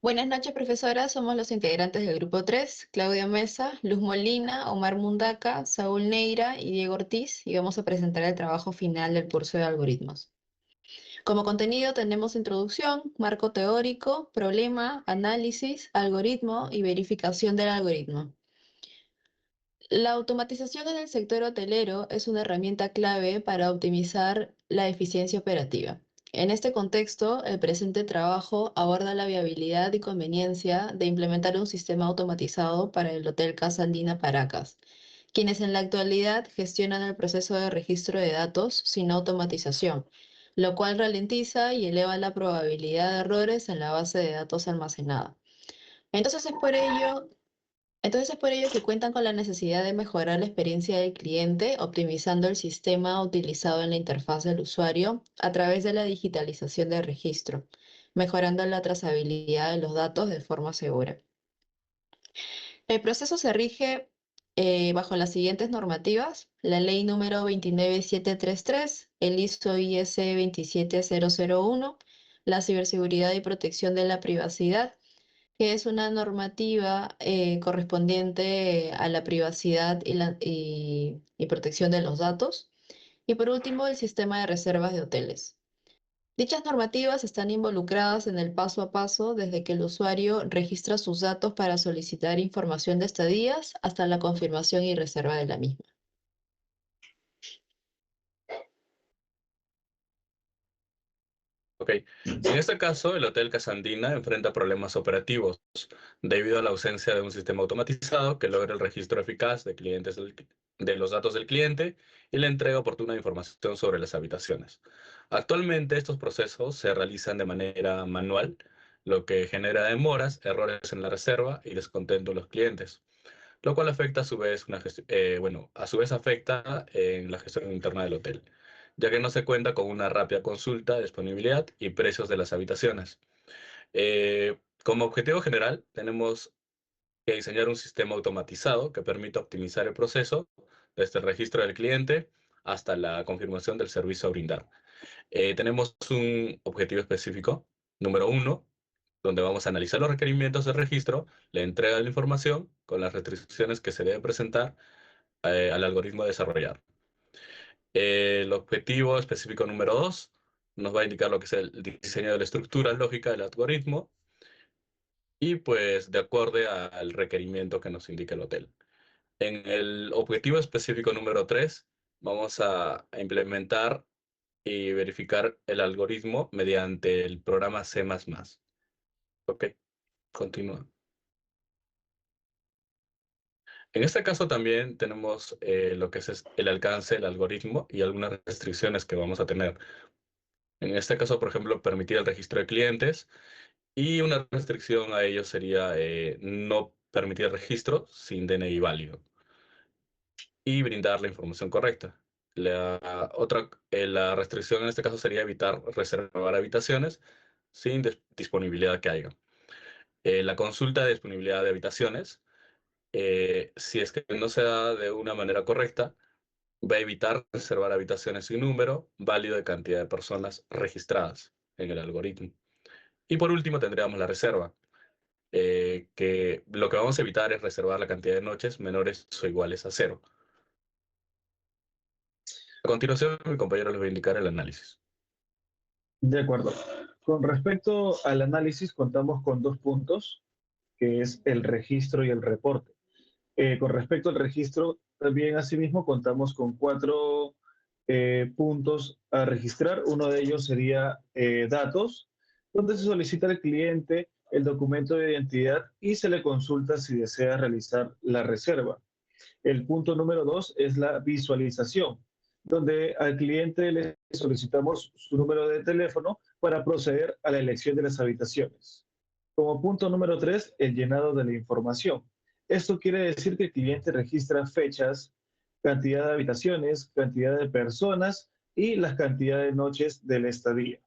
Buenas noches, profesora. Somos los integrantes del grupo 3: Claudia Mesa, Luz Molina, Omar Mundaca, Saúl Neira y Diego Ortiz, y vamos a presentar el trabajo final del curso de algoritmos. Como contenido tenemos introducción, marco teórico, problema, análisis, algoritmo y verificación del algoritmo. La automatización en el sector hotelero es una herramienta clave para optimizar la eficiencia operativa. En este contexto, el presente trabajo aborda la viabilidad y conveniencia de implementar un sistema automatizado para el Hotel Casa Andina Paracas, quienes en la actualidad gestionan el proceso de registro de datos sin automatización, lo cual ralentiza y eleva la probabilidad de errores en la base de datos almacenada. Entonces es por ello entonces es por ello que cuentan con la necesidad de mejorar la experiencia del cliente, optimizando el sistema utilizado en la interfaz del usuario a través de la digitalización del registro, mejorando la trazabilidad de los datos de forma segura. El proceso se rige bajo las siguientes normativas: la ley número 29733, el ISO/IS 27001, la ciberseguridad y protección de la privacidad, que es una normativa correspondiente a la privacidad y protección de los datos. Y por último, el sistema de reservas de hoteles. Dichas normativas están involucradas en el paso a paso desde que el usuario registra sus datos para solicitar información de estadías hasta la confirmación y reserva de la misma. Ok, en este caso, el Hotel Casandina enfrenta problemas operativos debido a la ausencia de un sistema automatizado que logre el registro eficaz de de los datos del cliente y la entrega oportuna de información sobre las habitaciones. Actualmente, estos procesos se realizan de manera manual, lo que genera demoras, errores en la reserva y descontento de los clientes, lo cual afecta a su vez a su vez afecta en la gestión interna del hotel, ya que no se cuenta con una rápida consulta, disponibilidad y precios de las habitaciones. Como objetivo general, tenemos que diseñar un sistema automatizado que permita optimizar el proceso desde el registro del cliente hasta la confirmación del servicio a brindar. Tenemos un objetivo específico, número uno, donde vamos a analizar los requerimientos del registro, la entrega de la información con las restricciones que se deben presentar al algoritmo a desarrollar. El objetivo específico número 2 nos va a indicar lo que es el diseño de la estructura lógica del algoritmo y pues de acuerdo al requerimiento que nos indica el hotel. En el objetivo específico número 3 vamos a implementar y verificar el algoritmo mediante el programa C++. Ok, continúa. En este caso también tenemos lo que es el alcance del algoritmo y algunas restricciones que vamos a tener. En este caso, por ejemplo, permitir el registro de clientes y una restricción a ello sería no permitir el registro sin DNI válido y brindar la información correcta. La restricción en este caso sería evitar reservar habitaciones sin disponibilidad que haya. La consulta de disponibilidad de habitaciones, si es que no se da de una manera correcta, va a evitar reservar habitaciones sin número válido de cantidad de personas registradas en el algoritmo. Y por último tendríamos la reserva, que lo que vamos a evitar es reservar la cantidad de noches menores o iguales a cero. A continuación, mi compañero les va a indicar el análisis. De acuerdo. Con respecto al análisis, contamos con dos puntos, que es el registro y el reporte. Con respecto al registro, también asimismo contamos con cuatro puntos a registrar. Uno de ellos sería datos, donde se solicita al cliente el documento de identidad y se le consulta si desea realizar la reserva. El punto número dos es la visualización, donde al cliente le solicitamos su número de teléfono para proceder a la elección de las habitaciones. Como punto número tres, el llenado de la información. Esto quiere decir que el cliente registra fechas, cantidad de habitaciones, cantidad de personas y las cantidades de noches de la estadía.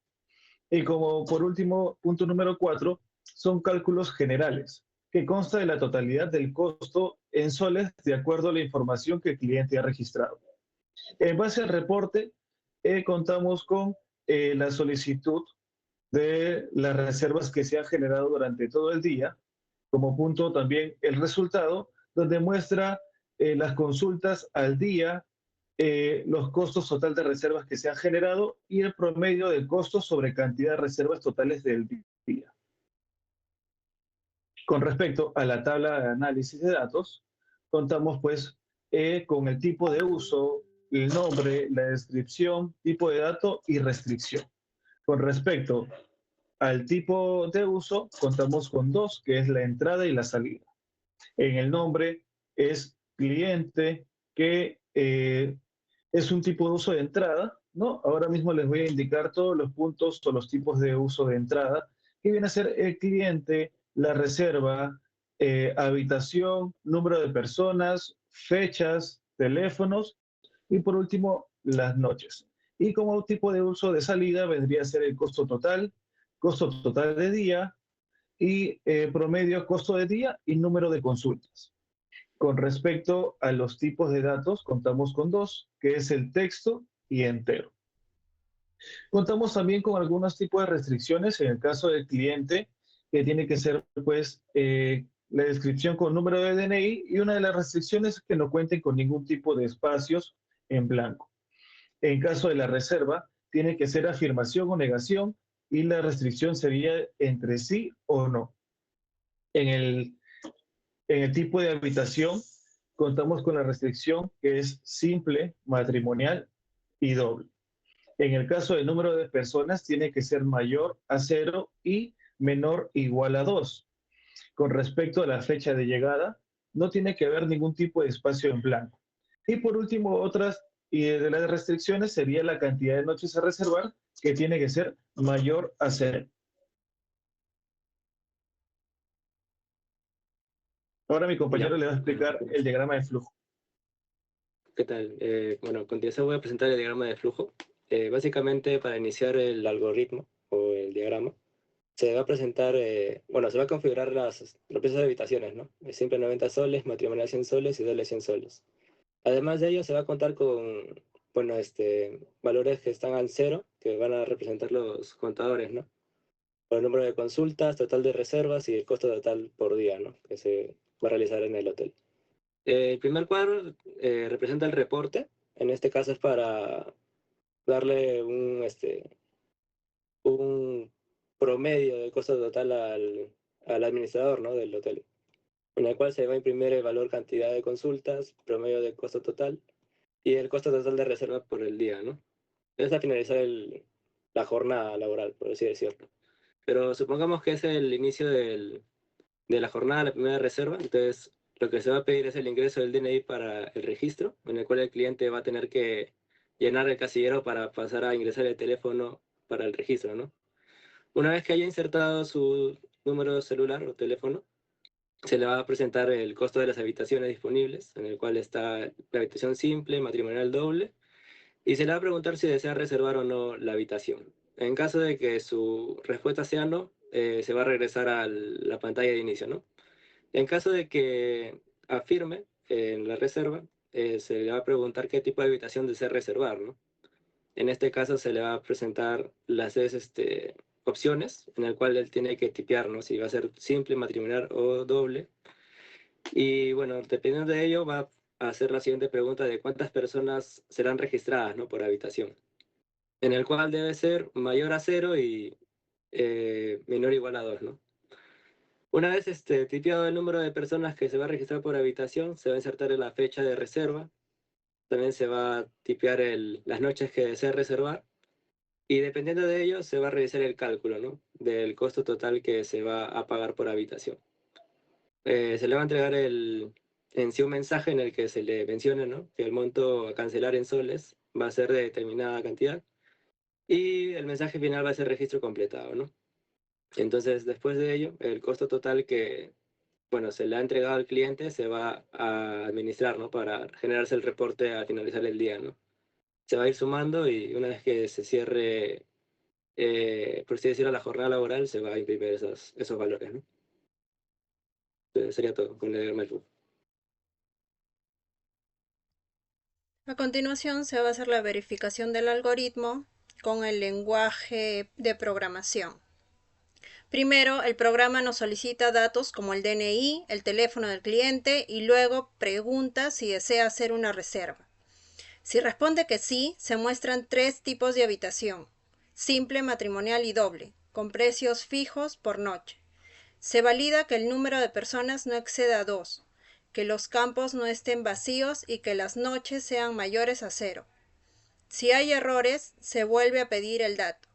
Y como por último, punto número cuatro, son cálculos generales, que consta de la totalidad del costo en soles de acuerdo a la información que el cliente ha registrado. En base al reporte, contamos con la solicitud de las reservas que se han generado durante todo el día. Como punto también el resultado, donde muestra las consultas al día, los costos total de reservas que se han generado y el promedio de costos sobre cantidad de reservas totales del día. Con respecto a la tabla de análisis de datos, contamos pues con el tipo de uso, el nombre, la descripción, tipo de dato y restricción. Con respecto al tipo de uso, contamos con dos, que es la entrada y la salida. En el nombre es cliente, que es un tipo de uso de entrada, ¿no? Ahora mismo les voy a indicar todos los puntos o los tipos de uso de entrada, que viene a ser el cliente, la reserva, habitación, número de personas, fechas, teléfonos y por último las noches. Y como tipo de uso de salida vendría a ser el costo total de día y promedio costo de día y número de consultas. Con respecto a los tipos de datos, contamos con dos, que es el texto y entero. Contamos también con algunos tipos de restricciones en el caso del cliente, que tiene que ser pues la descripción con número de DNI y una de las restricciones es que no cuenten con ningún tipo de espacios en blanco. En caso de la reserva, tiene que ser afirmación o negación y la restricción sería entre sí o no. En el En el tipo de habitación, contamos con la restricción que es simple, matrimonial y doble. En el caso del número de personas, tiene que ser mayor a 0 y menor o igual a 2. Con respecto a la fecha de llegada, no tiene que haber ningún tipo de espacio en blanco. Y por último, otras y de las restricciones sería la cantidad de noches a reservar, que tiene que ser mayor a 0. Ahora mi Ya, compañero le va a explicar el diagrama de flujo. ¿qué tal? Bueno, a continuación voy a presentar el diagrama de flujo. Básicamente, para iniciar el algoritmo o el diagrama, se va a presentar, bueno, se va a configurar los precios de habitaciones, ¿no? Simple 90 soles, matrimonial 100 soles y doble 100 soles. Además de ello, se va a contar con, bueno, valores que están al cero, que van a representar los contadores, ¿no? Por el número de consultas, total de reservas y el costo total por día, ¿no? Que se va a realizar en el hotel. El primer cuadro representa el reporte. En este caso es para darle un promedio del costo total al administrador, ¿no? Del hotel, en el cual se va a imprimir el valor cantidad de consultas, promedio de costo total y el costo total de reserva por el día, ¿no? Es a finalizar la jornada laboral, por así decirlo. Pero supongamos que es el inicio de la jornada, la primera reserva. Entonces, lo que se va a pedir es el ingreso del DNI para el registro, en el cual el cliente va a tener que llenar el casillero para pasar a ingresar el teléfono para el registro, ¿no? Una vez que haya insertado su número celular o teléfono, se le va a presentar el costo de las habitaciones disponibles, en el cual está la habitación simple, matrimonial doble, y se le va a preguntar si desea reservar o no la habitación. En caso de que su respuesta sea no, se va a regresar a la pantalla de inicio, ¿no? En caso de que afirme en la reserva, se le va a preguntar qué tipo de habitación desea reservar, ¿no? En este caso se le va a presentar las tres opciones en el cual él tiene que tipear, ¿no? Si va a ser simple, matrimonial o doble. Y bueno, dependiendo de ello va a hacer la siguiente pregunta de cuántas personas serán registradas, ¿no? Por habitación, en el cual debe ser mayor a 0 y menor o igual a 2, ¿no? Una vez tipiado el número de personas que se va a registrar por habitación, se va a insertar la fecha de reserva. También se va a tipear las noches que desea reservar. Y dependiendo de ello, se va a realizar el cálculo, ¿no? Del costo total que se va a pagar por habitación. Se le va a entregar en sí un mensaje en el que se le menciona, ¿no? Que el monto a cancelar en soles va a ser de determinada cantidad. Y el mensaje final va a ser registro completado, ¿no? Entonces, después de ello, el costo total que bueno, se le ha entregado al cliente, se va a administrar, ¿no? Para generarse el reporte al finalizar el día, ¿no? Se va a ir sumando y una vez que se cierre, por así decirlo, la jornada laboral, se va a imprimir esos valores, ¿no? Sería todo con el diagrama del flujo. A continuación se va a hacer la verificación del algoritmo con el lenguaje de programación. Primero, el programa nos solicita datos como el DNI, el teléfono del cliente y luego pregunta si desea hacer una reserva. Si responde que sí, se muestran 3 tipos de habitación: simple, matrimonial y doble, con precios fijos por noche. Se valida que el número de personas no exceda a 2, que los campos no estén vacíos y que las noches sean mayores a 0. Si hay errores, se vuelve a pedir el dato.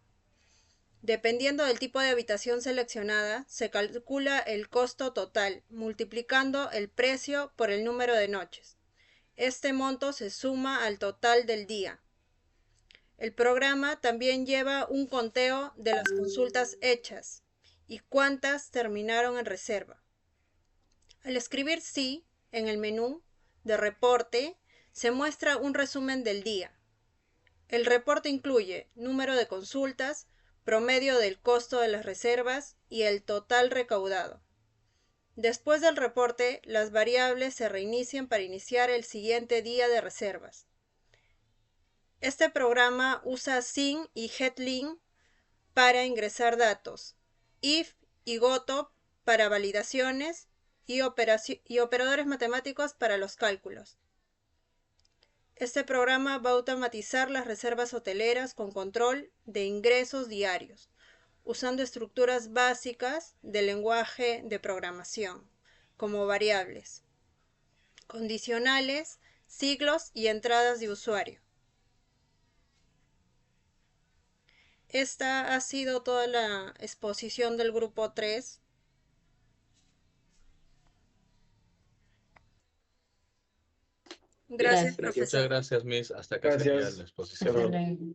Dependiendo del tipo de habitación seleccionada, se calcula el costo total, multiplicando el precio por el número de noches. Este monto se suma al total del día. El programa también lleva un conteo de las consultas hechas y cuántas terminaron en reserva. Al escribir sí en el menú de reporte, se muestra un resumen del día. El reporte incluye número de consultas, promedio del costo de las reservas y el total recaudado. Después del reporte, las variables se reinician para iniciar el siguiente día de reservas. Este programa usa SYN y GetLink para ingresar datos, IF y GOTO para validaciones y operadores matemáticos para los cálculos. Este programa va a automatizar las reservas hoteleras con control de ingresos diarios, usando estructuras básicas del lenguaje de programación, como variables, condicionales, siglos y entradas de usuario. Esta ha sido toda la exposición del grupo 3. Gracias, Gracias. profesor. Muchas gracias, Miss. Hasta acá sería Gracias. la exposición. Hasta luego.